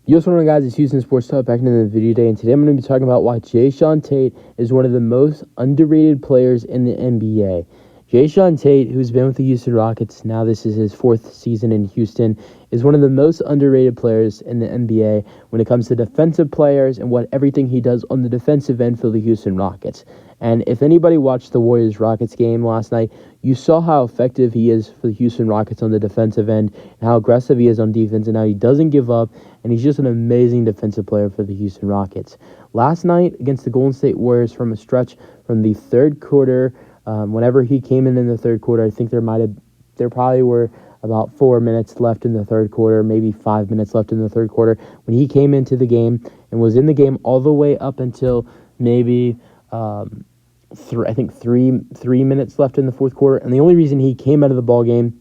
Yo, what's going on, guys? It's Houston Sports Talk back into the video today, and today I'm going to be talking about why Jae'Sean Tate is one of the most underrated players in the NBA. Jae'Sean Tate, who's been with the Houston Rockets, now this is his fourth season in Houston, is one of the most underrated players in the NBA when it comes to defensive players and what everything he does on the defensive end for the Houston Rockets. And if anybody watched the Warriors-Rockets game last night, you saw how effective he is for the Houston Rockets on the defensive end and how aggressive he is on defense and how he doesn't give up, and he's just an amazing defensive player for the Houston Rockets. Last night against the Golden State Warriors from a stretch from the third quarter, whenever he came in the third quarter, I think there probably were about 4 minutes left in the third quarter, maybe 5 minutes left in the third quarter, when he came into the game and was in the game all the way up until maybe three minutes left in the fourth quarter. And the only reason he came out of the ball game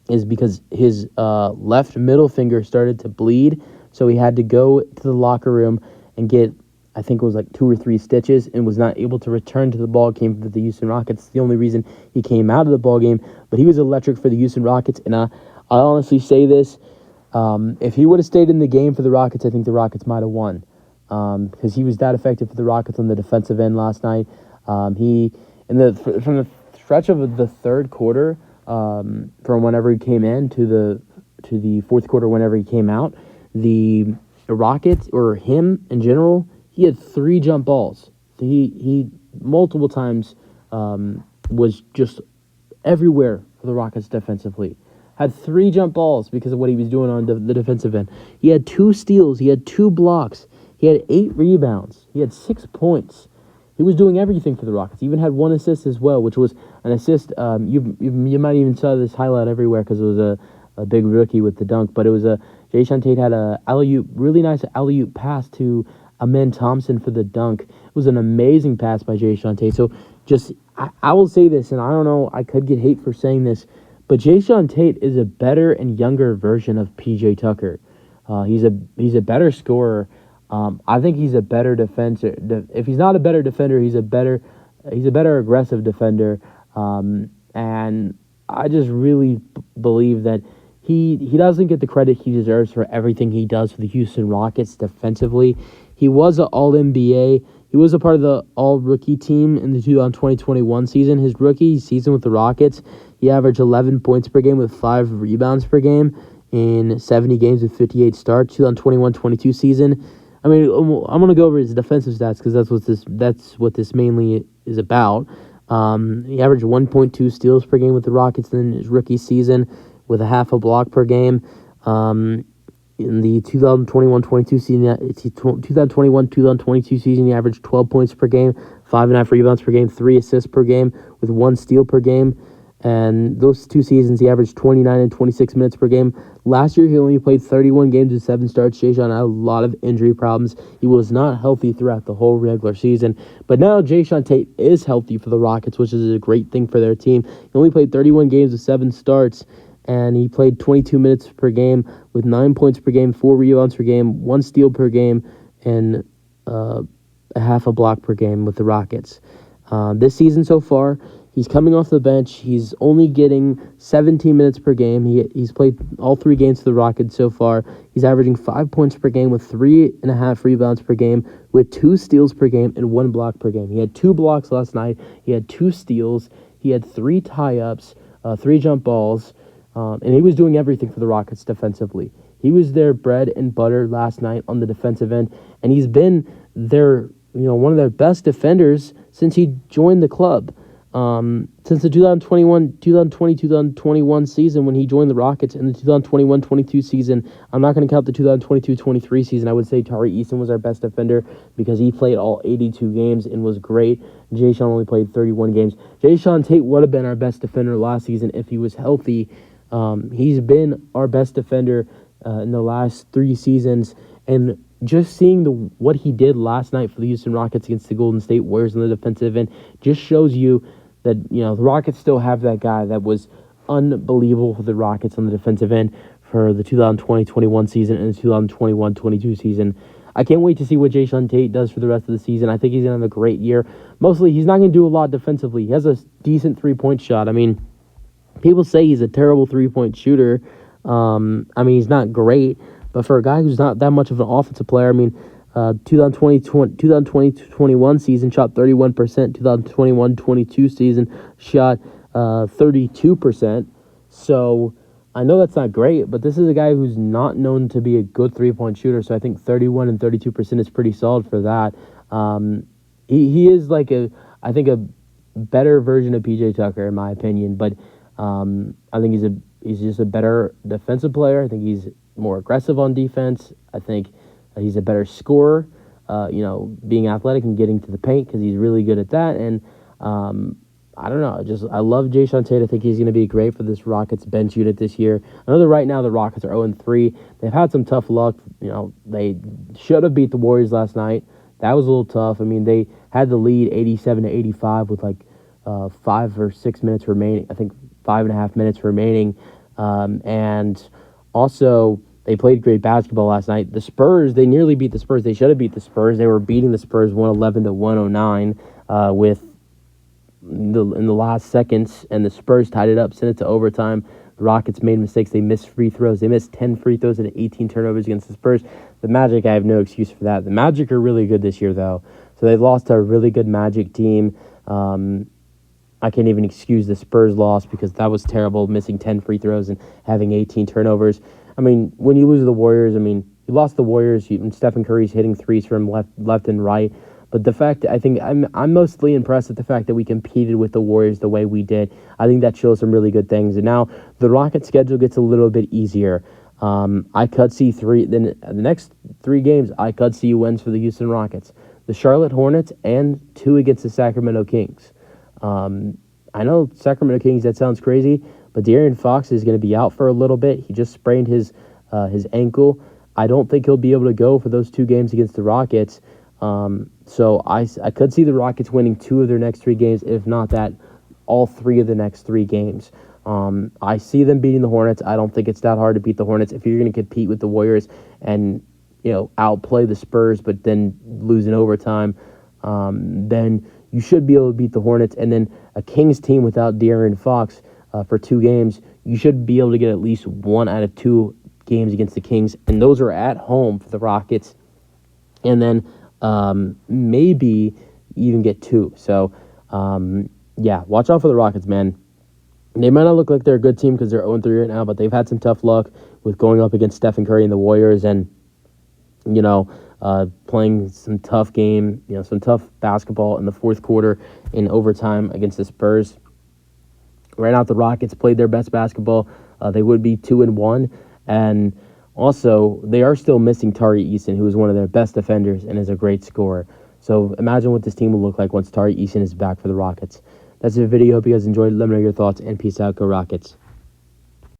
is because his left middle finger started to bleed, so he had to go to the locker room and get, I think it was like 2 or 3 stitches, and was not able to return to the ball game for the Houston Rockets. It's the only reason he came out of the ball game, but he was electric for the Houston Rockets, and I honestly say this, if he would have stayed in the game for the Rockets, I think the Rockets might have won, because he was that effective for the Rockets on the defensive end last night. From the stretch of the third quarter, from whenever he came in to the fourth quarter, whenever he came out, the Rockets, or him in general, he had 3 jump balls. He multiple times was just everywhere for the Rockets defensively. Had 3 jump balls because of what he was doing on the defensive end. He had 2 steals. He had 2 blocks. He had 8 rebounds. He had 6 points. He was doing everything for the Rockets. He even had 1 assist as well, which was an assist. You might even saw this highlight everywhere because it was a big rookie with the dunk. But it was Jae'Sean Tate had a really nice alley-oop pass to Amen Thompson for the dunk. It was an amazing pass by Jae'Sean Tate. So I will say this, and I don't know, I could get hate for saying this, but Jae'Sean Tate is a better and younger version of P.J. Tucker. He's a better scorer. I think he's a better defender. If he's not a better defender, he's a better aggressive defender. And I just really believe that he doesn't get the credit he deserves for everything he does for the Houston Rockets defensively. He was an All-NBA. He was a part of the All-Rookie team in the 2020-21 season. His rookie season with the Rockets, he averaged 11 points per game with 5 rebounds per game in 70 games with 58 starts. 2021-22 season, I mean, I'm going to go over his defensive stats because that's what this mainly is about. He averaged 1.2 steals per game with the Rockets in his rookie season with a half a block per game. In the 2021-22 season, 2021-2022 season, he averaged 12 points per game, 5.5 rebounds per game, 3 assists per game, with 1 steal per game. And those 2 seasons, he averaged 29 and 26 minutes per game. Last year, he only played 31 games with 7 starts. Jae'Sean had a lot of injury problems. He was not healthy throughout the whole regular season. But now Jae'Sean Tate is healthy for the Rockets, which is a great thing for their team. He only played 31 games with 7 starts, and he played 22 minutes per game with 9 points per game, 4 rebounds per game, 1 steal per game, and a half a block per game with the Rockets. This season so far, he's coming off the bench. He's only getting 17 minutes per game. He's played all 3 games for the Rockets so far. He's averaging 5 points per game with 3.5 rebounds per game, with 2 steals per game and 1 block per game. He had 2 blocks last night. He had 2 steals. He had 3 tie-ups, 3 jump balls, and he was doing everything for the Rockets defensively. He was their bread and butter last night on the defensive end, and he's been one of their best defenders since he joined the club. Since the 2020-2021 season when he joined the Rockets, and the 2021-22 season, I'm not going to count the 2022-23 season. I would say Tari Eason was our best defender because he played all 82 games and was great. Jae'Sean only played 31 games. Jae'Sean Tate would have been our best defender last season if he was healthy. He's been our best defender in the last 3 seasons, and just seeing what he did last night for the Houston Rockets against the Golden State Warriors in the defensive end just shows you that, the Rockets still have that guy that was unbelievable for the Rockets on the defensive end for the 2020-21 season and the 2021-22 season. I can't wait to see what Jae'Sean Tate does for the rest of the season. I think he's going to have a great year. Mostly, he's not going to do a lot defensively. He has a decent three-point shot. I mean, people say he's a terrible three-point shooter. He's not great, But for a guy who's not that much of an offensive player, I mean, 2020-21 season shot 31%. 2021-22 season shot 32%. So I know that's not great, but this is a guy who's not known to be a good three-point shooter. So I think 31 and 32% is pretty solid for that. He is like I think a better version of PJ Tucker in my opinion, but I think he's just a better defensive player. I think he's more aggressive on defense. I think he's a better scorer. Being athletic and getting to the paint because he's really good at that. And I don't know. I love Jae'Sean Tate. I think he's going to be great for this Rockets bench unit this year. I know that right now the Rockets are 0-3. They've had some tough luck. They should have beat the Warriors last night. That was a little tough. I mean, they had the lead 87-85 with like 5 or 6 minutes remaining. I think 5.5 minutes remaining. And also, they played great basketball last night. The Spurs, they nearly beat the Spurs. They should have beat the Spurs. They were beating the Spurs 111-109 with in the last seconds, and the Spurs tied it up, sent it to overtime. The Rockets made mistakes. They missed free throws. They missed 10 free throws and 18 turnovers against the Spurs. The Magic, I have no excuse for that. The Magic are really good this year, though. So they lost to a really good Magic team. I can't even excuse the Spurs loss because that was terrible, missing 10 free throws and having 18 turnovers. I mean, when you lose to the Warriors, you lost the Warriors. Stephen Curry's hitting threes from left and right. But the fact, I think I'm mostly impressed with the fact that we competed with the Warriors the way we did. I think that shows some really good things. And now the Rockets' schedule gets a little bit easier. I could see the next 3 games, I could see wins for the Houston Rockets, the Charlotte Hornets, and 2 against the Sacramento Kings. I know Sacramento Kings, that sounds crazy, but De'Aaron Fox is going to be out for a little bit. He just sprained his ankle. I don't think he'll be able to go for those 2 games against the Rockets. So I could see the Rockets winning 2 of their next 3 games, if not that, all 3 of the next 3 games. I see them beating the Hornets. I don't think it's that hard to beat the Hornets. If you're going to compete with the Warriors and outplay the Spurs, but then lose in overtime, then you should be able to beat the Hornets. And then a Kings team without De'Aaron Fox for 2 games, you should be able to get at least 1 out of 2 games against the Kings, and those are at home for the Rockets. And then maybe even get 2. So, watch out for the Rockets, man. They might not look like they're a good team because they're 0-3 right now, but they've had some tough luck with going up against Stephen Curry and the Warriors and, playing some tough game, some tough basketball in the fourth quarter in overtime against the Spurs. Right now, the Rockets played their best basketball. They would be 2-1, and also, they are still missing Tari Eason, who is one of their best defenders and is a great scorer. So imagine what this team will look like once Tari Eason is back for the Rockets. That's the video. Hope you guys enjoyed. Let me know your thoughts, and peace out. Go Rockets.